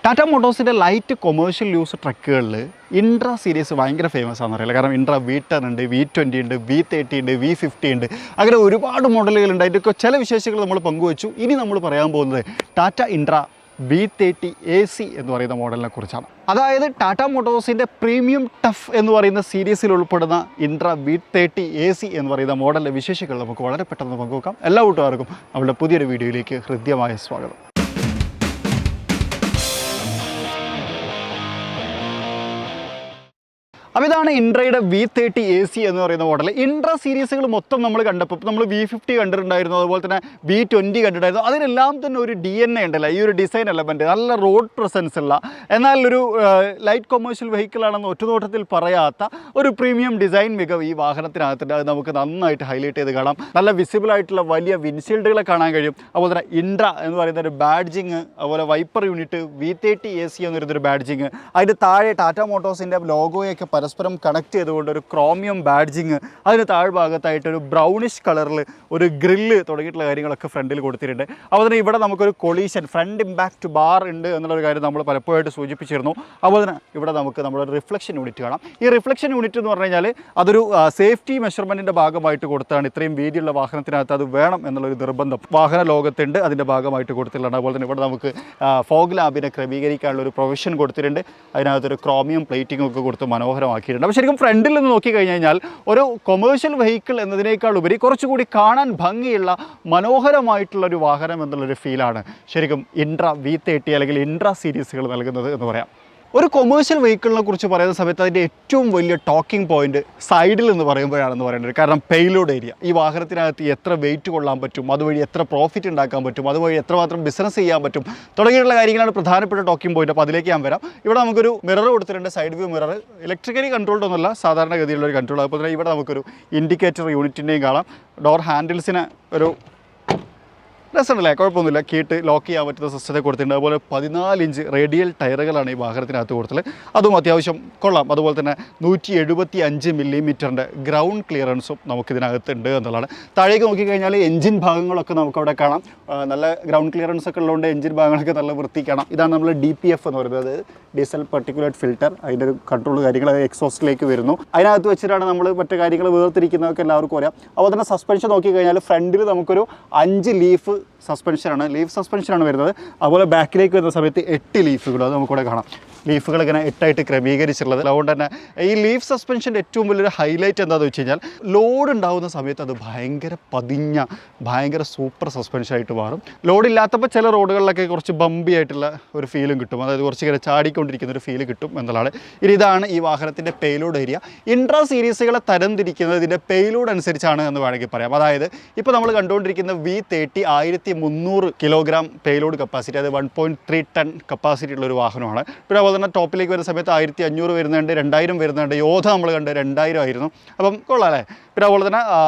Tata Motors light commercial use truckകളിൽ Intra series ഭയങ്കര famous ആണെന്ന് അറിയില്ല. കാരണം Intra V10 ഉണ്ട്, V20 ഉണ്ട്, V30 ഉണ്ട്, V50 ഉണ്ട്. അങ്ങനെ ഒരുപാട് മോഡലുകളുണ്ട്. അതിൻ്റെയൊക്കെ ചില വിശേഷങ്ങൾ നമ്മൾ പങ്കുവച്ചു. ഇനി നമ്മൾ പറയാൻ പോകുന്നത് ടാറ്റ ഇൻട്ര V30 AC എന്ന് പറയുന്ന മോഡലിനെ കുറിച്ചാണ്. അതായത് ടാറ്റ മോട്ടോഴ്സിൻ്റെ പ്രീമിയം ടഫ് എന്ന് പറയുന്ന സീരീസിൽ ഉൾപ്പെടുന്ന ഇൻട്ര V30 AC എന്ന് പറയുന്ന മോഡലിൻ്റെ വിശേഷങ്ങൾ നമുക്ക് വളരെ പെട്ടെന്ന് പങ്കുവെക്കാം. എല്ലാ കൂട്ടുകാർക്കും അവരുടെ പുതിയൊരു വീഡിയോയിലേക്ക് ഹൃദ്യമായ സ്വാഗതം. അപ്പോൾ ഇതാണ് ഇൻട്രയുടെ V30 AC എന്ന് പറയുന്ന മോഡൽ. ഇൻട്ര സീരീസുകൾ മൊത്തം നമ്മൾ കണ്ടപ്പോൾ നമ്മൾ V50 കണ്ടിട്ടുണ്ടായിരുന്നു, അതുപോലെ തന്നെ V20 കണ്ടിട്ടുണ്ടായിരുന്നു. അതിനെല്ലാം തന്നെ ഒരു DNA ഉണ്ടല്ലോ, ഈ ഒരു ഡിസൈൻ എലമെൻറ്റ്, നല്ല റോഡ് പ്രസൻസ് ഉള്ള, എന്നാൽ ഒരു ലൈറ്റ് കൊമേഴ്ഷ്യൽ വെഹിക്കിളാണെന്ന് ഒറ്റനോട്ടത്തിൽ പറയാത്ത ഒരു പ്രീമിയം ഡിസൈൻ മികവ് ഈ വാഹനത്തിനകത്തുണ്ട്. അത് നമുക്ക് നന്നായിട്ട് ഹൈലൈറ്റ് ചെയ്ത് കാണാം. നല്ല വിസിബിൾ ആയിട്ടുള്ള വലിയ വിൻഷീൽഡുകളെ കാണാൻ കഴിയും. അതുപോലെ തന്നെ ഇൻട്ര എന്ന് പറയുന്ന ഒരു ബാഡ്ജിങ്, അതുപോലെ വൈപ്പർ യൂണിറ്റ്, V30 AC എന്ന് പറയുന്നൊരു ബാഡ്ജിങ്, അതിന് താഴെ ടാറ്റ മോട്ടോഴ്സിൻ്റെ ലോഗോയൊക്കെ പരസ്പരം കണക്ട് ചെയ്തുകൊണ്ട് ഒരു ക്രോമിയം ബാഡ്ജിങ്, അതിന് താഴ്ഭാഗത്തായിട്ടൊരു ബ്രൗണിഷ് കളറിൽ ഒരു ഗ്രില്ല് തുടങ്ങിയിട്ടുള്ള കാര്യങ്ങളൊക്കെ ഫ്രണ്ടിൽ കൊടുത്തിട്ടുണ്ട്. അതുപോലെ തന്നെ ഇവിടെ നമുക്കൊരു കൊളീഷൻ ഫ്രണ്ട് ഇമ്പാക്റ്റ് ബാർ ഉണ്ട് എന്നുള്ളൊരു കാര്യം നമ്മൾ പലപ്പോഴായിട്ട് സൂചിപ്പിച്ചിരുന്നു. അതുപോലെ തന്നെ ഇവിടെ നമുക്ക് നമ്മുടെ റിഫ്ലക്ഷൻ യൂണിറ്റ് കാണാം. ഈ റിഫ്ലക്ഷൻ യൂണിറ്റ് എന്ന് പറഞ്ഞു കഴിഞ്ഞാൽ അതൊരു സേഫ്റ്റി മെഷർമെൻറ്റിൻ്റെ ഭാഗമായിട്ട് കൊടുത്താണ്. ഇത്രയും വീതിയുള്ള വാഹനത്തിനകത്ത് അത് വേണം എന്നുള്ളൊരു നിർബന്ധം വാഹന ലോകത്തുണ്ട്, അതിൻ്റെ ഭാഗമായിട്ട് കൊടുത്തിട്ടുള്ളതാണ്. അതുപോലെ തന്നെ ഇവിടെ നമുക്ക് ഫോഗ് ലാമ്പിനെ ക്രമീകരിക്കാനുള്ള ഒരു പ്രൊവിഷൻ കൊടുത്തിട്ടുണ്ട്. അതിനകത്തൊരു ക്രോമിയം പ്ലേറ്റിംഗ് ഒക്കെ കൊടുത്ത് മനോഹരമാക്കിയിട്ടുണ്ട്. അപ്പോൾ ശരിക്കും ഫ്രണ്ടിൽ നിന്ന് നോക്കിക്കഴിഞ്ഞാൽ ഒരു കൊമേഴ്ഷ്യൽ വെഹിക്കിൾ എന്നതിനേക്കാൾ ഉപരി കുറച്ചുകൂടി കാണാൻ ഭംഗിയുള്ള മനോഹരമായിട്ടുള്ളൊരു വാഹനം എന്നുള്ളൊരു ഫീലാണ് ശരിക്കും ഇൻട്ര V30 അല്ലെങ്കിൽ ഇൻട്ര സീരീസുകൾ നൽകുന്നത് എന്ന് പറയാം. ഒരു കൊമേഴ്ഷ്യൽ വെഹിക്കിളിനെ കുറിച്ച് പറയുന്ന സമയത്ത് അതിൻ്റെ ഏറ്റവും വലിയ ടോക്കിംഗ് പോയിന്റ് സൈഡിൽ എന്ന് പറയുമ്പോഴാണെന്ന് പറയുന്നത്. കാരണം പെയ്ലോഡ് ഏരിയ, ഈ വാഹനത്തിനകത്ത് എത്ര വെയിറ്റ് കൊള്ളാൻ പറ്റും, അതുവഴി എത്ര പ്രോഫിറ്റ് ഉണ്ടാക്കാൻ പറ്റും, അതുവഴി എത്രമാത്രം ബിസിനസ് ചെയ്യാൻ പറ്റും തുടങ്ങിയിട്ടുള്ള കാര്യങ്ങളാണ് പ്രധാനപ്പെട്ട ടോക്കിംഗ് പോയിന്റ്. അപ്പോൾ അതിലേക്ക് ഞാൻ വരാം. ഇവിടെ നമുക്കൊരു മിറർ കൊടുത്തിട്ടുണ്ട്, side view mirror. Electrically controlled ഒന്നുമല്ല, സാധാരണഗതിയിലുള്ള ഒരു കൺട്രോൾ. അതുപോലെ തന്നെ ഇവിടെ നമുക്കൊരു ഇൻഡിക്കേറ്റർ യൂണിറ്റിൻ്റെയും കാണാം. ഡോർ ഹാൻഡിൽസിന് ഒരു രസമുണ്ടല്ലേ, കുഴപ്പമൊന്നുമില്ല, കീട്ട് ലോക്ക് ചെയ്യാൻ പറ്റുന്ന സിസ്റ്റത്തെ കൊടുത്തിട്ടുണ്ട്. അതുപോലെ 14 ഇഞ്ച് റേഡിയൽ ടയറുകളാണ് ഈ വാഹനത്തിനകത്ത് കൊടുത്തത്. അതും അത്യാവശ്യം കൊള്ളാം. അതുപോലെ തന്നെ 175 മില്ലിമീറ്ററിൻ്റെ ഗ്രൗണ്ട് ക്ലിയറൻസും നമുക്കിതിനകത്തുണ്ട് എന്നുള്ളതാണ്. താഴേക്ക് നോക്കിക്കഴിഞ്ഞാൽ എഞ്ചിൻ ഭാഗങ്ങളൊക്കെ നമുക്കവിടെ കാണാം. നല്ല ഗ്രൗണ്ട് ക്ലിയറൻസ് ഒക്കെ ഉള്ളതുകൊണ്ട് എഞ്ചിൻ ഭാഗങ്ങളൊക്കെ നല്ല വൃത്തി കാണാം. ഇതാണ് നമ്മൾ DPF എന്ന് പറയുന്നത്, ഡീസൽ പർട്ടിക്കുലേറ്റ് ഫിൽറ്റർ. അതിൻ്റെ ഒരു കൺട്രോൾ കാര്യങ്ങൾ എക്സോസ്റ്റിലേക്ക് വരുന്നു. അതിനകത്ത് വെച്ചിട്ടാണ് നമ്മൾ മറ്റു കാര്യങ്ങൾ വേർതിരിക്കുന്നതൊക്കെ എല്ലാവർക്കും അറിയാം. അതുപോലെ തന്നെ സസ്പെൻഷൻ നോക്കിക്കഴിഞ്ഞാൽ ഫ്രണ്ടിൽ നമുക്കൊരു 5 ലീഫ് സസ്പെൻഷനാണ് വരുന്നത്. അതുപോലെ ബാക്കിലേക്ക് വരുന്ന സമയത്ത് 8 ലീഫുകൾ, അത് നമുക്കിവിടെ കാണാം. ലീഫുകൾ ഇങ്ങനെ 8ആയിട്ട് ക്രമീകരിച്ചിട്ടുള്ളത്. അതുകൊണ്ട് തന്നെ ഈ ലീഫ് സസ്പെൻഷൻ്റെ ഏറ്റവും വലിയൊരു ഹൈലൈറ്റ് എന്താണെന്ന് വെച്ച് കഴിഞ്ഞാൽ ലോഡ് ഉണ്ടാകുന്ന സമയത്ത് അത് ഭയങ്കര സൂപ്പർ സസ്പെൻഷനായിട്ട് മാറും. ലോഡില്ലാത്തപ്പോൾ ചില റോഡുകളിലൊക്കെ കുറച്ച് ബമ്പി ആയിട്ടുള്ള ഒരു ഫീലും കിട്ടും, അതായത് കുറച്ച് ഇങ്ങനെ ചാടിക്കൊണ്ടിരിക്കുന്ന ഒരു ഫീല് കിട്ടും എന്നുള്ളതാണ്. ഇതാണ് ഈ വാഹനത്തിൻ്റെ പേലോഡ് ഏരിയ. ഇൻട്ര സീരീസുകളെ തരംതിരിക്കുന്നത് ഇതിൻ്റെ പേലോഡ് അനുസരിച്ചാണ് എന്ന് വേണമെങ്കിൽ പറയാം. അതായത് ഇപ്പോൾ നമ്മൾ കണ്ടുകൊണ്ടിരിക്കുന്ന V30 1300 കിലോഗ്രാം പേലോഡ് കപ്പാസിറ്റി, അത് 1.3 ടൺ കപ്പാസിറ്റി ഉള്ളൊരു വാഹനമാണ്. പിന്നെ അതുപോലെ തന്നെ ടോപ്പിലേക്ക് വരുന്ന സമയത്ത് 1500 വരുന്നുണ്ട്, 2000 വരുന്നുണ്ട്. യോധ നമ്മൾ കണ്ട് 2000 ആയിരുന്നു. അപ്പം കൊള്ളാം അല്ലേ. പിന്നെ അതുപോലെ തന്നെ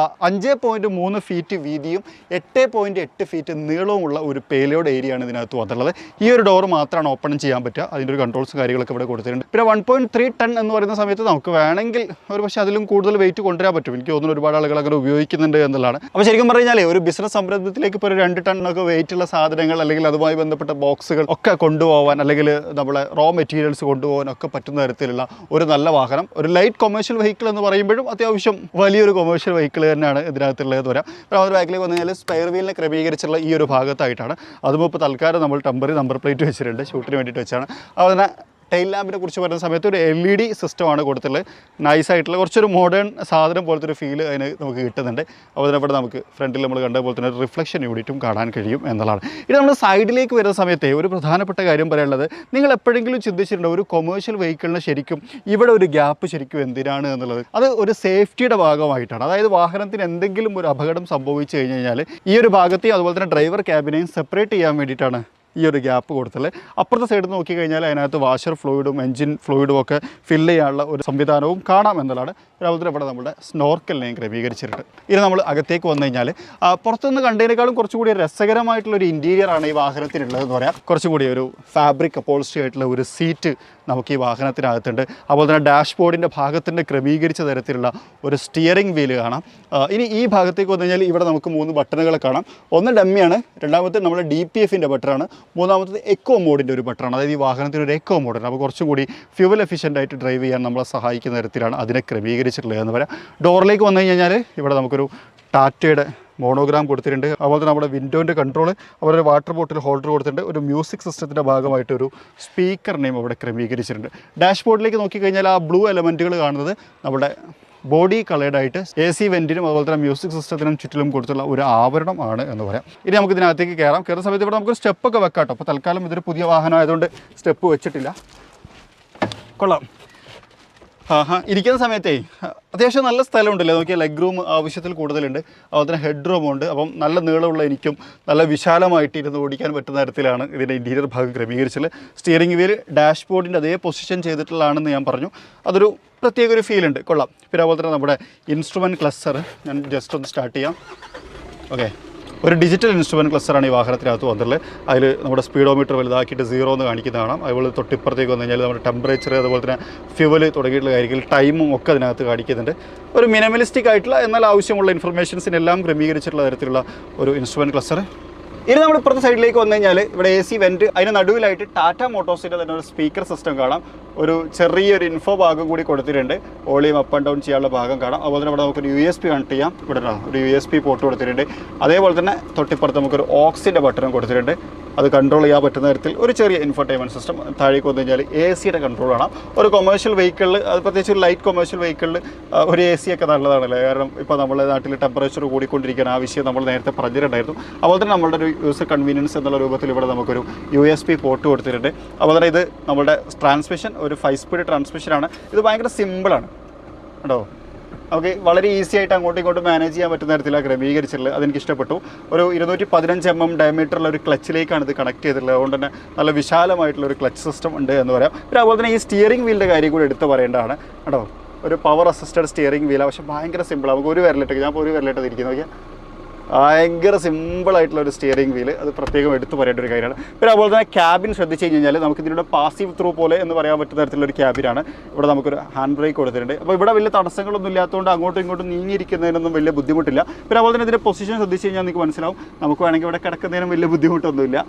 5.3 ഫീറ്റ് വീതിയും 8.8 ഫീറ്റ് നീളവുമുള്ള ഒരു പേലോഡ് ഏരിയയാണ് ഇതിനകത്ത് വന്നിട്ടുള്ളത്. ഈ ഒരു ഡോർ മാത്രമാണ് ഓപ്പൺ ചെയ്യാൻ പറ്റുക. അതിൻ്റെ ഒരു കൺട്രോൾസും കാര്യങ്ങളൊക്കെ ഇവിടെ കൊടുത്തിട്ടുണ്ട്. പിന്നെ 1.3 ടൺ എന്ന് പറയുന്ന സമയത്ത് നമുക്ക് വേണമെങ്കിൽ ഒരു പക്ഷേ അതിലും കൂടുതൽ വെയിറ്റ് കൊണ്ടുവരാൻ പറ്റും. എനിക്ക് തോന്നുന്നു ഒരുപാട് ആളുകൾ അങ്ങനെ ഉപയോഗിക്കുന്നുണ്ട് എന്നുള്ളതാണ്. അപ്പോൾ ശരിക്കും പറഞ്ഞാൽ ഒരു ബിസിനസ് സംരംഭത്തിലേക്ക് ഇപ്പോൾ ഒരു 2 ടണ്ണൊക്കെ വെയിറ്റുള്ള സാധനങ്ങൾ അല്ലെങ്കിൽ അതുമായി ബന്ധപ്പെട്ട ബോക്സുകൾ ഒക്കെ കൊണ്ടുപോകാൻ, അല്ലെങ്കിൽ നമ്മളെ റോ മെറ്റീരിയൽസ് കൊണ്ടുപോകാൻ ഒക്കെ പറ്റുന്ന തരത്തിലുള്ള ഒരു നല്ല വാഹനം. ഒരു ലൈറ്റ് കൊമേഴ്ഷ്യൽ വെഹിക്കിൾ എന്ന് പറയുമ്പോഴും അത്യാവശ്യം വലിയൊരു കൊമേഴ്ഷ്യൽ വെഹിക്കിൾ തന്നെയാണ് ഇതിനകത്തുള്ളത് വരാം. അപ്പോൾ ഒരു ബാക്കിലേക്ക് വന്നു കഴിഞ്ഞാൽ സ്പെയർ വീലിനെ ക്രമീകരിച്ചുള്ള ഈ ഒരു ഭാഗത്തായിട്ടാണ്. അതും ഇപ്പോൾ തൽക്കാലം നമ്മൾ ടെമ്പററി നമ്പർ പ്ലേറ്റ് വെച്ചിട്ടുണ്ട്, ഷൂട്ടിന് വേണ്ടിയിട്ട് വെച്ചാണ്. അതുപോലെ ടൈൽ ലാമ്പിനെ കുറിച്ച് പറയുന്ന സമയത്ത് ഒരു LED സിസ്റ്റമാണ് കൊടുത്തിട്ടുള്ളത്. നൈസായിട്ടുള്ള കുറച്ചൊരു മോഡേൺ സാധനം പോലത്തെ ഒരു ഫീൽ അതിന് നമുക്ക് കിട്ടുന്നുണ്ട്. അതുപോലെ തന്നെ ഇവിടെ നമുക്ക് ഫ്രണ്ടിൽ നമ്മൾ കണ്ട പോലെ തന്നെ റിഫ്ലക്ഷൻ യൂണിറ്റും കാണാൻ കഴിയും എന്നുള്ളതാണ്. ഇത് നമ്മൾ സൈഡിലേക്ക് വരുന്ന സമയത്ത് ഒരു പ്രധാനപ്പെട്ട കാര്യം പറയാനുള്ളത്, നിങ്ങൾ എപ്പോഴെങ്കിലും ചിന്തിച്ചിട്ടുണ്ടോ ഒരു കൊമേഴ്ഷ്യൽ വെഹിക്കിളിന് ശരിക്കും ഇവിടെ ഒരു ഗ്യാപ്പ് ശരിക്കും എന്തിനാണ് എന്നുള്ളത്? അത് ഒരു സേഫ്റ്റിയുടെ ഭാഗമായിട്ടാണ്. അതായത് വാഹനത്തിന് എന്തെങ്കിലും ഒരു അപകടം സംഭവിച്ചു കഴിഞ്ഞ് കഴിഞ്ഞാൽ ഈ ഒരു ഭാഗത്തെയും അതുപോലെ തന്നെ ഡ്രൈവർ ക്യാബിനെയും സെപ്പറേറ്റ് ചെയ്യാൻ വേണ്ടിയിട്ടാണ് ഈ ഒരു ഗ്യാപ്പ് കൊടുത്തത്. അപ്പുറത്തെ സൈഡിൽ നോക്കിക്കഴിഞ്ഞാൽ അതിനകത്ത് വാഷർ ഫ്ലൂയിഡും എൻജിൻ ഫ്ലൂയിഡും ഒക്കെ ഫില്ല് ചെയ്യാനുള്ള ഒരു സംവിധാനവും കാണാം എന്നുള്ളതാണ്. അതുപോലെ ഇവിടെ നമ്മുടെ സ്നോർക്കലിനെയും ക്രമീകരിച്ചിട്ടുണ്ട്. ഇത് നമ്മൾ അകത്തേക്ക് വന്നു കഴിഞ്ഞാൽ പുറത്തുനിന്ന് കണ്ടതിനേക്കാളും കുറച്ചുകൂടി രസകരമായിട്ടുള്ളൊരു ഇൻറ്റീരിയറാണ് ഈ വാഹനത്തിനുള്ളതെന്ന് പറയാം. കുറച്ചുകൂടി ഒരു ഫാബ്രിക് അപ്പോൾസ്ട്രി ആയിട്ടുള്ള ഒരു സീറ്റ് നമുക്ക് ഈ വാഹനത്തിനകത്തുണ്ട്. അതുപോലെ തന്നെ ഡാഷ്ബോർഡിൻ്റെ ഭാഗത്തിൻ്റെ ക്രമീകരിച്ച തരത്തിലുള്ള ഒരു സ്റ്റിയറിംഗ് വീല് കാണാം. ഇനി ഈ ഭാഗത്തേക്ക് വന്നു കഴിഞ്ഞാൽ ഇവിടെ നമുക്ക് 3 ബട്ടണുകൾ കാണാം. ഒന്ന് ഡമ്മിയാണ്, രണ്ടാമത്തെ നമ്മുടെ DPFൻ്റെ ബട്ടണാണ്, മൂന്നാമത്തത് എക്കോ മോഡിൻ്റെ ഒരു ബട്ടറാണ്. അതായത് ഈ വാഹനത്തിന് ഒരു എക്കോ മോഡാണ്. അപ്പോൾ കുറച്ചും കൂടി ഫ്യൂവൽ എഫിഷ്യൻ്റ് ആയിട്ട് ഡ്രൈവ് ചെയ്യാൻ നമ്മളെ സഹായിക്കുന്ന തരത്തിലാണ് അതിനെ ക്രമീകരിച്ചിട്ടുള്ളത് എന്ന് പറയാം. ഡോറിലേക്ക് വന്നു കഴിഞ്ഞാൽ ഇവിടെ നമുക്കൊരു ടാറ്റയുടെ മോണോഗ്രാം കൊടുത്തിട്ടുണ്ട്. അതുപോലെ തന്നെ നമ്മുടെ വിൻഡോൻ്റെ കൺട്രോൾ, അവിടെ ഒരു വാട്ടർ ബോട്ടിൽ ഹോൾഡർ കൊടുത്തിട്ടുണ്ട്. ഒരു മ്യൂസിക് സിസ്റ്റത്തിൻ്റെ ഭാഗമായിട്ട് ഒരു സ്പീക്കറിനെയും അവിടെ ക്രമീകരിച്ചിട്ടുണ്ട്. ഡാഷ്ബോർഡിലേക്ക് നോക്കിക്കഴിഞ്ഞാൽ ആ ബ്ലൂ എലമെൻറ്റുകൾ കാണുന്നത് നമ്മുടെ ബോഡി കളേർഡായിട്ട് AC വെൻറ്റിനും അതുപോലെ തന്നെ മ്യൂസിക് സിസ്റ്റത്തിനും ചുറ്റിലും കൊടുത്തുള്ള ഒരു ആവരണം ആണ് എന്ന് പറയാം. ഇനി നമുക്ക് ഇതിനകത്തേക്ക് കയറുന്ന സമയത്ത് ഇവിടെ നമുക്കൊരു സ്റ്റെപ്പൊക്കെ വെക്കാം കേട്ടോ. അപ്പോൾ തൽക്കാലം ഇതൊരു പുതിയ വാഹനമായതുകൊണ്ട് സ്റ്റെപ്പ് വെച്ചിട്ടില്ല. കൊള്ളാം. ഇരിക്കുന്ന സമയത്തേ അത്യാവശ്യം നല്ല സ്ഥലമുണ്ടല്ലോ. നോക്കിയാൽ ലെഗ് റൂം ആവശ്യത്തിൽ കൂടുതലുണ്ട്. അതുപോലെ തന്നെ ഹെഡ് റൂമുണ്ട്. അപ്പം നല്ല നീളമുള്ള എനിക്കും നല്ല വിശാലമായിട്ട് ഇരുന്ന് ഓടിക്കാൻ പറ്റുന്ന തരത്തിലാണ് ഇതിൻ്റെ ഇൻറ്റീരിയർ ഭാഗം ക്രമീകരിച്ചത്. സ്റ്റിയറിംഗ് വീൽ ഡാഷ്ബോർഡിൻ്റെ അതേ പൊസിഷൻ ചെയ്തിട്ടുള്ളതാണെന്ന് ഞാൻ പറഞ്ഞു. അതൊരു പ്രത്യേക ഒരു ഫീലുണ്ട്. കൊള്ളാം. പിന്നെ അതുപോലെ തന്നെ നമ്മുടെ ഇൻസ്ട്രുമെൻറ്റ് ക്ലസ്റ്റർ ഞാൻ ജസ്റ്റ് ഒന്ന് സ്റ്റാർട്ട് ചെയ്യാം. ഓക്കെ, ഒരു ഡിജിറ്റൽ ഇൻസ്ട്രുമെൻറ്റ് ക്ലസ്റ്ററാണ് ഈ വാഹനത്തിനകത്ത് വന്നിട്ടുള്ളത്. അതിൽ നമ്മുടെ സ്പീഡോമീറ്റർ വലുതാക്കിയിട്ട് 0 എന്ന് കാണിക്കുന്ന കാണാം. അതുപോലെ തൊട്ടിപ്പുറത്തേക്ക് വന്നു കഴിഞ്ഞാൽ നമ്മുടെ ടെമ്പറേച്ചർ, അതുപോലെ തന്നെ ഫ്യൂവൽ തുടങ്ങിയിട്ടുള്ള കാര്യങ്ങൾ, ടൈമും ഒക്കെ അതിനകത്ത് കാണിക്കുന്നുണ്ട്. ഒരു മിനിമലിസ്റ്റിക് ആയിട്ടുള്ള എന്നാൽ ആവശ്യമുള്ള ഇൻഫർമേഷൻസിനെല്ലാം ക്രമീകരിച്ചിട്ടുള്ള തരത്തിലുള്ള ഒരു ഇൻസ്ട്രുമെൻറ്റ് ക്ലസ്റ്റർ. ഇനി നമ്മൾ ഇപ്പുറത്തെ സൈഡിലേക്ക് വന്നു കഴിഞ്ഞാൽ ഇവിടെ AC വെൻറ്റ്, അതിന് നടുവിലായിട്ട് ടാറ്റ മോട്ടോഴ്സിൻ്റെ തന്നെ ഒരു സ്പീക്കർ സിസ്റ്റം കാണാം. ഒരു ചെറിയൊരു ഇൻഫോ ഭാഗം കൂടി കൊടുത്തിട്ടുണ്ട്. വോളിയം അപ്പ് ആൻഡ് ഡൗൺ ചെയ്യാനുള്ള ഭാഗം കാണാം. അതുപോലെ തന്നെ ഇവിടെ നമുക്കൊരു USB കണക്ട് ചെയ്യാം. ഇവിടെ ഒരു USB പോർട്ട് കൊടുത്തിട്ടുണ്ട്. അതേപോലെ തന്നെ തൊട്ടിപ്പുറത്ത് നമുക്കൊരു ഓക്സിൻ്റെ ബട്ടണും കൊടുത്തിട്ടുണ്ട്. അത് കൺട്രോൾ ചെയ്യാൻ പറ്റുന്ന തരത്തിൽ ഒരു ചെറിയ ഇൻഫർടൈൻമെൻറ്റ് സിസ്റ്റം. താഴേക്ക് വന്നു കഴിഞ്ഞാൽ AC കൺട്രോളാണ്. ഒരു കൊമേഴ്ഷ്യൽ വെഹിക്കിളിൽ, അത് പ്രത്യേകിച്ച് ഒരു ലൈറ്റ് കൊമേഴ്ഷ്യൽ വെഹിക്കിളിൽ ഒരു AC ഒക്കെ നല്ലതാണല്ലോ. കാരണം ഇപ്പോൾ നമ്മുടെ നാട്ടിൽ ടെമ്പറേച്ചർ കൂടിക്കൊണ്ടിരിക്കുന്ന ആ വിഷയം നമ്മൾ നേരത്തെ പറഞ്ഞിട്ടുണ്ടായിരുന്നു. അതുപോലെ തന്നെ നമ്മളുടെ ഒരു യൂസർ കൺവീനിയൻസ് എന്നുള്ള രൂപത്തിൽ ഇവിടെ നമുക്കൊരു USB പോർട്ട് കൊടുത്തിട്ടുണ്ട്. അതുപോലെ തന്നെ ഇത് നമ്മുടെ ട്രാൻസ്മിഷൻ ഒരു 5 സ്പീഡ് ട്രാൻസ്മിഷനാണ്. ഇത് ഭയങ്കര സിമ്പിളാണ് കേട്ടോ. നമുക്ക് വളരെ ഈസി ആയിട്ട് അങ്ങോട്ടും ഇങ്ങോട്ടും മാനേജ് ചെയ്യാൻ പറ്റുന്ന തരത്തിലാണ് ക്രമീകരിച്ചിട്ടുള്ളത്. അതെനിക്ക് ഇഷ്ടപ്പെട്ടു. ഒരു 215 mm ഡയമീറ്ററുള്ള ഒരു ക്ലച്ചിലേക്കാണ് ഇത് കണക്ട് ചെയ്തിട്ടുള്ളത്. അതുകൊണ്ട് തന്നെ നല്ല വിശാലമായിട്ടുള്ള ഒരു ക്ലച്ച് സിസ്റ്റം ഉണ്ട് എന്ന് പറയാം. പിന്നെ അതുപോലെ തന്നെ ഈ സ്റ്റിയറിംഗ് വീലിൻ്റെ കാര്യം കൂടി എടുത്ത് പറയേണ്ടതാണ് കേട്ടോ. ഒരു പവർ അസിസ്റ്റഡ് സ്റ്റിയറിംഗ് വീലാണ്. പക്ഷേ ഭയങ്കര സിമ്പിളാണ്. നമുക്ക് ഒരു വിരലിട്ട്, ഞാൻ ഇപ്പോൾ ഒരു വിരലിട്ട് ഇരിക്കുന്നു നോക്കിയാൽ ഭയങ്കര സിമ്പിളായിട്ടുള്ള ഒരു സ്റ്റിയറിംഗ് വീല്. അത് പ്രത്യേകം എടുത്ത് പറയേണ്ട ഒരു കാര്യമാണ്. പിന്നെ അതുപോലെ തന്നെ ക്യാബിൻ ശ്രദ്ധിച്ച് കഴിഞ്ഞാൽ നമുക്ക് ഇതിലൂടെ പാസീവ് ത്രൂ പോലെ എന്ന് പറയാൻ പറ്റുന്ന തരത്തിലുള്ള ഒരു ക്യാബിനാണ്. ഇവിടെ നമുക്കൊരു ഹാൻഡ് ബ്രേക്ക് കൊടുത്തിട്ടുണ്ട്. അപ്പോൾ ഇവിടെ വലിയ തടസ്സങ്ങളൊന്നും ഇല്ലാത്തതുകൊണ്ട് അങ്ങോട്ടും ഇങ്ങോട്ടും നീങ്ങിയിരിക്കുന്നതിനൊന്നും വലിയ ബുദ്ധിമുട്ടില്ല. പിന്നെ അതുപോലെ തന്നെ ഇതിൻ്റെ പൊസിഷൻ ശ്രദ്ധിച്ച് കഴിഞ്ഞാൽ നിങ്ങൾക്ക് മനസ്സിലാവും. നമുക്ക് വേണമെങ്കിൽ ഇവിടെ കിടക്കുന്നതിനും വലിയ ബുദ്ധിമുട്ടൊന്നുമില്ല.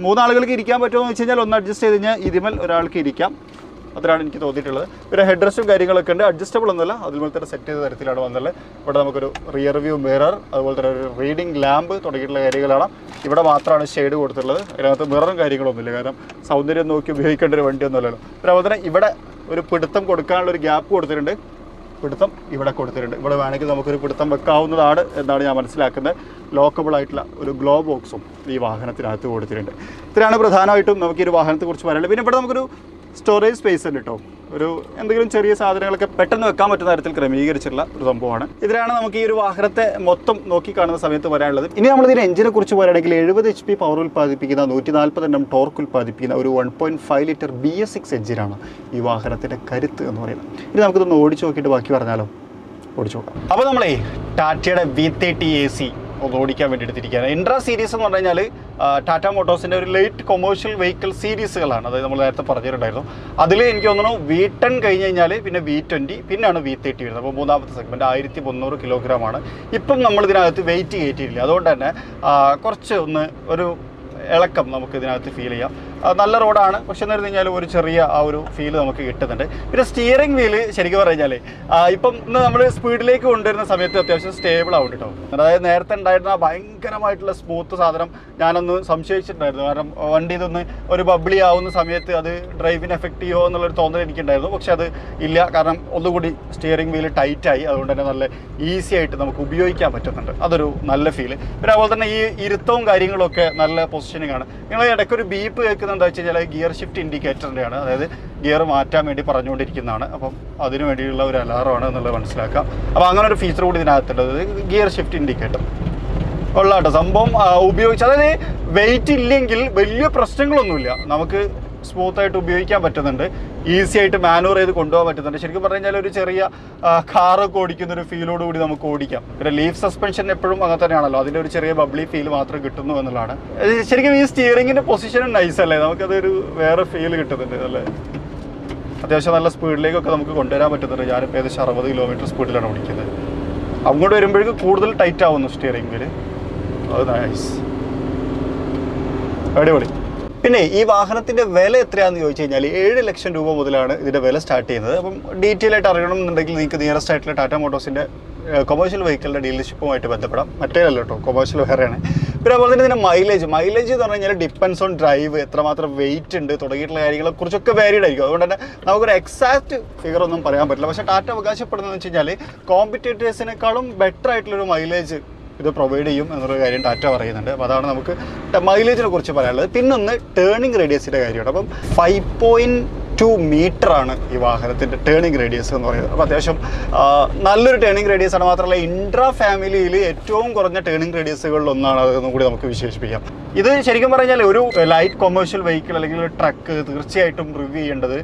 3 ആളുകൾക്ക് ഇരിക്കാൻ പറ്റുമോ എന്ന് വെച്ച് കഴിഞ്ഞാൽ ഒന്ന് അഡ്ജസ്റ്റ് ചെയ്ത് കഴിഞ്ഞാൽ ഇതിമേൽ ഒരാൾക്ക് ഇരിക്കാം. അത്രയാണ് എനിക്ക് തോന്നിയിട്ടുള്ളത്. പിന്നെ ഹെഡ് റെസ്റ്റും കാര്യങ്ങളൊക്കെ ഉണ്ട്. അഡ്ജസ്റ്റബിൾ ഒന്നുമല്ല, അതുപോലെ തന്നെ സെറ്റ് ചെയ്ത തരത്തിലാണ് വന്നുള്ളത്. ഇവിടെ നമുക്കൊരു റിയർ വ്യൂ മിറർ, അതുപോലെ തന്നെ ഒരു റീഡിംഗ് ലാമ്പ് തുടങ്ങിയിട്ടുള്ള കാര്യങ്ങളാണ്. ഇവിടെ മാത്രമാണ് ഷെയ്ഡ് കൊടുത്തിട്ടുള്ളത്. അതിനകത്ത് മിററും കാര്യങ്ങളൊന്നുമില്ല. കാരണം സൗന്ദര്യം നോക്കി ഉപയോഗിക്കേണ്ട ഒരു വണ്ടിയൊന്നുമല്ലല്ലോ. പിന്നെ അതുപോലെ തന്നെ ഇവിടെ ഒരു പിടുത്തം കൊടുക്കാനുള്ള ഒരു ഗ്യാപ്പ് കൊടുത്തിട്ടുണ്ട്. പിടുത്തം ഇവിടെ കൊടുത്തിട്ടുണ്ട്. ഇവിടെ വേണമെങ്കിൽ നമുക്കൊരു പിടുത്തം വെക്കാവുന്നതാണ് എന്നാണ് ഞാൻ മനസ്സിലാക്കുന്നത്. ലോക്കബിൾ ആയിട്ടുള്ള ഒരു ഗ്ലോ ബോക്സും ഈ വാഹനത്തിനകത്ത് കൊടുത്തിട്ടുണ്ട്. ഇത്രയാണ് പ്രധാനമായിട്ടും നമുക്ക് ഈ ഒരു വാഹനത്തെക്കുറിച്ച് പറയാനുള്ളത്. പിന്നെ ഇവിടെ നമുക്കൊരു സ്റ്റോറേജ് സ്പേസ് ഉണ്ട് കേട്ടോ. ഒരു എന്തെങ്കിലും ചെറിയ സാധനങ്ങളൊക്കെ പെട്ടെന്ന് വെക്കാൻ പറ്റുന്ന തരത്തിൽ ക്രമീകരിച്ചിട്ടുള്ള ഒരു സംഭവമാണ്. ഇതിലാണ് നമുക്ക് ഈ ഒരു വാഹനത്തെ മൊത്തം നോക്കി കാണുന്ന സമയത്ത് പറയാനുള്ളത്. ഇനി നമ്മളിതിൻ്റെ എഞ്ചിനെ കുറിച്ച് പറയുകയാണെങ്കിൽ 70 HP പവർ ഉൽപ്പാദിപ്പിക്കുന്ന 140 Nm ടോർക്ക് ഉൽപ്പാദിപ്പിക്കുന്ന ഒരു 1.5 ലിറ്റർ BS6 എഞ്ചിനാണ് ഈ വാഹനത്തിൻ്റെ കരുത്ത് എന്ന് പറയുന്നത്. ഇനി നമുക്കിതൊന്ന് ഓടിച്ചു നോക്കിയിട്ട് ബാക്കി പറഞ്ഞാലോ? ഓടിച്ചു നോക്കാം. അപ്പോൾ നമ്മളെ ടാറ്റയുടെ V30 AC ഒന്ന് ഓടിക്കാൻ വേണ്ടി എടുത്തിരിക്കുകയാണ്. ഇൻട്രാ സീരീസ് എന്ന് പറഞ്ഞു കഴിഞ്ഞാൽ ടാറ്റ മോട്ടോഴ്സിൻ്റെ ഒരു ലൈറ്റ് കൊമേഴ്ഷ്യൽ വെഹിക്കിൾ സീരീസുകളാണ്. അതായത് നമ്മൾ നേരത്തെ പറഞ്ഞിട്ടുണ്ടായിരുന്നു. അതിൽ എനിക്ക് തോന്നുന്നു V10 കഴിഞ്ഞ് കഴിഞ്ഞാൽ പിന്നെ V20 പിന്നെയാണ് V30 വരുന്നത്. അപ്പോൾ മൂന്നാമത്തെ സെഗ്മെൻറ്റ് 1300 കിലോഗ്രാമാണ്. ഇപ്പം നമ്മളിതിനകത്ത് വെയിറ്റ് കയറ്റിയിട്ടില്ല. അതുകൊണ്ട് തന്നെ കുറച്ച് ഒന്ന് ഒരു ഇളക്കം നമുക്ക് ഇതിനകത്ത് ഫീൽ ചെയ്യാം. നല്ല റോഡാണ്, പക്ഷെ എന്ന് പറഞ്ഞു കഴിഞ്ഞാൽ ഒരു ചെറിയ ആ ഒരു ഫീൽ നമുക്ക് കിട്ടുന്നുണ്ട്. പിന്നെ സ്റ്റിയറിംഗ് വീല് ശരിക്കും പറഞ്ഞു കഴിഞ്ഞാൽ ഇപ്പം ഇന്ന് നമ്മൾ സ്പീഡിലേക്ക് കൊണ്ടുവരുന്ന സമയത്ത് അത്യാവശ്യം സ്റ്റേബിൾ ആവും കേട്ടോ. അതായത് നേരത്തെ ഉണ്ടായിരുന്ന ഭയങ്കരമായിട്ടുള്ള സ്മൂത്ത് സാധനം ഞാനൊന്ന് സംശയിച്ചിട്ടുണ്ടായിരുന്നു. കാരണം വണ്ടി ഇതൊന്ന് ഒരു ബബ്ലി ആവുന്ന സമയത്ത് അത് ഡ്രൈവിന് എഫക്റ്റ് ചെയ്യുമോ എന്നുള്ളൊരു തോന്നൽ എനിക്കുണ്ടായിരുന്നു. പക്ഷെ അത് ഇല്ല. കാരണം ഒന്നുകൂടി സ്റ്റിയറിംഗ് വീല് ടൈറ്റായി. അതുകൊണ്ട് തന്നെ നല്ല ഈസി ആയിട്ട് നമുക്ക് ഉപയോഗിക്കാൻ പറ്റുന്നുണ്ട്. അതൊരു നല്ല ഫീല്. പിന്നെ അതുപോലെ തന്നെ ഈ ഇരുത്തവും കാര്യങ്ങളൊക്കെ നല്ല പൊസിഷനിങ് ആണ്. നിങ്ങൾ ഇടയ്ക്കൊരു ബീപ്പ് കേൾക്കുന്നത് എന്താ വെച്ച് കഴിഞ്ഞാൽ ഗിയർ ഷിഫ്റ്റ് ഇൻഡിക്കേറ്ററിൻ്റെയാണ്. അതായത് ഗിയർ മാറ്റാൻ വേണ്ടി പറഞ്ഞുകൊണ്ടിരിക്കുന്നതാണ്. അപ്പം അതിനു വേണ്ടിയുള്ള ഒരു അലാറമാണ് എന്നുള്ളത് മനസ്സിലാക്കാം. അപ്പോൾ അങ്ങനെ ഒരു ഫീച്ചർ കൂടി ഇതിനകത്തുള്ളത് ഗിയർ ഷിഫ്റ്റ് ഇൻഡിക്കേറ്റർ ഉള്ളതാട്ടോ. സംഭവം ഉപയോഗിച്ച് അതായത് വെയിറ്റ് ഇല്ലെങ്കിൽ വലിയ പ്രശ്നങ്ങളൊന്നുമില്ല. നമുക്ക് സ്മൂത്തായിട്ട് ഉപയോഗിക്കാൻ പറ്റുന്നുണ്ട്. ഈസി ആയിട്ട് മാനുവർ ചെയ്ത് കൊണ്ടുപോകാൻ പറ്റുന്നുണ്ട്. ശരിക്കും പറഞ്ഞു കഴിഞ്ഞാൽ ഒരു ചെറിയ കാറൊക്കെ ഓടിക്കുന്ന ഒരു ഫീലോട് കൂടി നമുക്ക് ഓടിക്കാം. പിന്നെ ലീഫ് സസ്പെൻഷൻ എപ്പോഴും അങ്ങനെ തന്നെയാണല്ലോ. അതിൻ്റെ ഒരു ചെറിയ ബബ്ലി ഫീൽ മാത്രം കിട്ടുന്നു എന്നുള്ളതാണ്. ശരിക്കും ഈ സ്റ്റിയറിങ്ങിൻ്റെ പൊസിഷനും നൈസ് അല്ലേ? നമുക്കതൊരു വേറെ ഫീൽ കിട്ടുന്നുണ്ട് അല്ലേ? അത്യാവശ്യം നല്ല സ്പീഡിലേക്കൊക്കെ നമുക്ക് കൊണ്ടുവരാൻ പറ്റുന്നുണ്ട്. ഞാനിപ്പോൾ ഏകദേശം 60 കിലോമീറ്റർ സ്പീഡിലാണ് ഓടിക്കുന്നത്. അങ്ങോട്ട് വരുമ്പോഴേക്കും കൂടുതൽ ടൈറ്റ് ആവുന്നു സ്റ്റിയറിംഗ് വീല്. അത് നൈസ്, അടിപൊളി. പിന്നെ ഈ വാഹനത്തിൻ്റെ വില എത്രയാണെന്ന് ചോദിച്ചു കഴിഞ്ഞാൽ 7 ലക്ഷം രൂപ മുതലാണ് ഇതിൻ്റെ വില സ്റ്റാർട്ട് ചെയ്യുന്നത്. അപ്പം ഡീറ്റെയിൽ ആയിട്ട് അറിയണമെന്നുണ്ടെങ്കിൽ നിങ്ങൾക്ക് നിയറസ്റ്റ് ആയിട്ടുള്ള ടാറ്റ മോട്ടോഴ്സിൻ്റെ കൊമേഴ്ഷ്യൽ വെഹിക്കിളിൻ്റെ ഡീലർഷിപ്പുമായിട്ട് ബന്ധപ്പെടാം. മറ്റേതല്ല കേട്ടോ, കൊമേഴ്ഷ്യൽ വേറെയാണ്. പിന്നെ അതുപോലെ തന്നെ ഇതിൻ്റെ മൈലേജ് എന്ന് പറഞ്ഞു കഴിഞ്ഞാൽ ഡിപ്പെൻസ് ഓൺ ഡ്രൈവ്, എത്രമാത്രം വെയിറ്റ് ഉണ്ട് തുടങ്ങിയിട്ടുള്ള കാര്യങ്ങളെ കുറിച്ചൊക്കെ വാരിഡ് ആയിരിക്കും. അതുകൊണ്ട് തന്നെ നമുക്കൊരു എക്സാക്റ്റ് ഫിഗർ ഒന്നും പറയാൻ പറ്റില്ല. പക്ഷേ ടാറ്റ അവകാശപ്പെടുന്നതെന്ന് വെച്ച് കഴിഞ്ഞാൽ കോമ്പറ്റേറ്റേഴ്സിനേക്കാളും ബെറ്റർ ആയിട്ടുള്ളൊരു മൈലേജ് ഇത് പ്രൊവൈഡ് ചെയ്യും എന്നുള്ള കാര്യം ടാറ്റ പറയുന്നുണ്ട്. അപ്പോൾ അതാണ് നമുക്ക് മൈലേജിനെ കുറിച്ച് പറയാനുള്ളത്. പിന്നൊന്ന് ടേണിംഗ് റേഡിയസിൻ്റെ കാര്യമാണ്. അപ്പം 5.2 മീറ്ററാണ് ഈ വാഹനത്തിൻ്റെ ടേണിംഗ് റേഡിയസ് എന്ന് പറയുന്നത്. അപ്പോൾ അത്യാവശ്യം നല്ലൊരു ടേണിംഗ് റേഡിയസ് ആണ്. മാത്രമല്ല ഇൻട്രാ ഫാമിലിയിൽ ഏറ്റവും കുറഞ്ഞ ടേണിംഗ് റേഡിയസുകളിൽ ഒന്നാണ് അതെന്നും കൂടി നമുക്ക് വിശേഷിപ്പിക്കാം. ഇത് ശരിക്കും പറഞ്ഞാൽ ഒരു ലൈറ്റ് കൊമേഴ്ഷ്യൽ വെഹിക്കിൾ അല്ലെങ്കിൽ ഒരു ട്രക്ക് തീർച്ചയായിട്ടും റിവ്യൂ ചെയ്യേണ്ടത്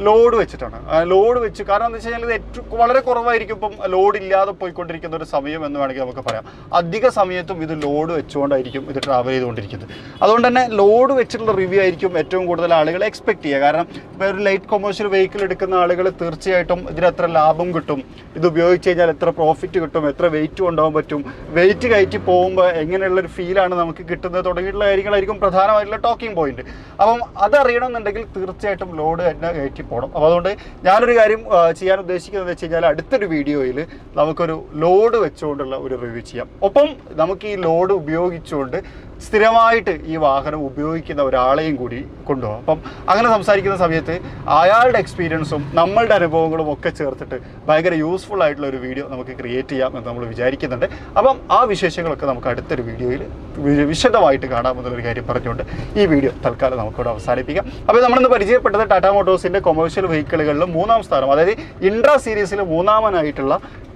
ലോഡ് വെച്ചിട്ടാണ്. ലോഡ് വെച്ച്, കാരണം എന്താ വെച്ച് കഴിഞ്ഞാൽ ഇത് ഏറ്റവും വളരെ കുറവായിരിക്കും ഇപ്പം ലോഡ് ഇല്ലാതെ പോയിക്കൊണ്ടിരിക്കുന്ന ഒരു സമയം എന്ന് വേണമെങ്കിൽ നമുക്ക് പറയാം. അധിക സമയത്തും ഇത് ലോഡ് വെച്ചുകൊണ്ടായിരിക്കും ഇത് ട്രാവൽ ചെയ്തുകൊണ്ടിരിക്കുന്നത്. അതുകൊണ്ട് തന്നെ ലോഡ് വെച്ചിട്ടുള്ള റിവ്യൂ ആയിരിക്കും ഏറ്റവും കൂടുതൽ ആളുകൾ എക്സ്പെക്ട് ചെയ്യുക. കാരണം ഇപ്പോൾ ഒരു ലൈറ്റ് കൊമേഴ്ഷ്യൽ വെഹിക്കിൾ എടുക്കുന്ന ആളുകൾ തീർച്ചയായിട്ടും ഇതിന് എത്ര ലാഭം കിട്ടും, ഇത് ഉപയോഗിച്ച് കഴിഞ്ഞാൽ എത്ര പ്രോഫിറ്റ് കിട്ടും, എത്ര വെയിറ്റ് കൊണ്ടുപോകാൻ പറ്റും, വെയിറ്റ് കയറ്റി പോകുമ്പോൾ എങ്ങനെയുള്ളൊരു ഫീലാണ് നമുക്ക് കിട്ടുന്നത് തുടങ്ങിയിട്ടുള്ള കാര്യങ്ങളായിരിക്കും പ്രധാനമായിട്ടുള്ള ടോക്കിംഗ് പോയിന്റ്. അപ്പം അതറിയണമെന്നുണ്ടെങ്കിൽ തീർച്ചയായിട്ടും ലോഡ് തന്നെ കയറ്റി പോകണം. അപ്പോൾ അതുകൊണ്ട് ഞാനൊരു കാര്യം ചെയ്യാൻ ഉദ്ദേശിക്കുന്നത് വെച്ച് കഴിഞ്ഞാൽ അടുത്തൊരു വീഡിയോയിൽ നമുക്കൊരു ലോഡ് വെച്ചുകൊണ്ടുള്ള ഒരു റിവ്യൂ ചെയ്യാം. ഒപ്പം നമുക്ക് ഈ ലോഡ് ഉപയോഗിച്ചുകൊണ്ട് സ്ഥിരമായിട്ട് ഈ വാഹനം ഉപയോഗിക്കുന്ന ഒരാളെയും കൂടി കൊണ്ടുപോകാം. അപ്പം അങ്ങനെ സംസാരിക്കുന്ന സമയത്ത് അയാളുടെ എക്സ്പീരിയൻസും നമ്മളുടെ അനുഭവങ്ങളും ഒക്കെ ചേർത്തിട്ട് ഭയങ്കര യൂസ്ഫുൾ ആയിട്ടുള്ള ഒരു വീഡിയോ നമുക്ക് ക്രിയേറ്റ് ചെയ്യാം എന്ന് നമ്മൾ വിചാരിക്കുന്നുണ്ട്. അപ്പം ആ വിശേഷങ്ങളൊക്കെ നമുക്ക് അടുത്തൊരു വീഡിയോയിൽ വിശദമായിട്ട് കാണാമെന്നുള്ളൊരു കാര്യം പറഞ്ഞുകൊണ്ട് ഈ വീഡിയോ തൽക്കാലം നമുക്കിവിടെ അവസാനിപ്പിക്കാം. അപ്പോൾ നമ്മളിന്ന് പരിചയപ്പെട്ടത് ടാറ്റ മോട്ടോഴ്സിൻ്റെ കൊമേഴ്ഷ്യൽ വെഹിക്കിളുകളിൽ 3ാം സ്ഥാനം, അതായത് ഇൻട്രാ സീരീസിൽ 3ാമനായിട്ടുള്ള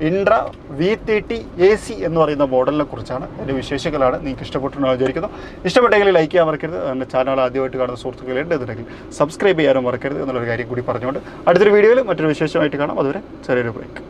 ഇൻട്ര V30 AC എന്ന് പറയുന്ന മോഡലിനെ കുറിച്ചാണ്. അതിൻ്റെ വിശേഷങ്ങളാണ്. നിങ്ങൾക്ക് ഇഷ്ടപ്പെട്ടുണ്ടെന്ന് വിചാരിക്കുന്നു. ഇഷ്ടപ്പെട്ടെങ്കിൽ ലൈക്ക് ചെയ്യാൻ മറക്കരുത്. എൻ്റെ ചാനൽ ആദ്യമായിട്ട് കാണുന്ന സുഹൃത്തുക്കളുണ്ട് എന്നുണ്ടെങ്കിൽ സബ്സ്ക്രൈബ് ചെയ്യാനും മറക്കരുത് എന്നുള്ളൊരു കാര്യം കൂടി പറഞ്ഞുകൊണ്ട് അടുത്തൊരു വീഡിയോയിൽ മറ്റൊരു വിശേഷമായിട്ട് കാണാം. അതുവരെ ചെറിയൊരു ബ്രേക്ക്.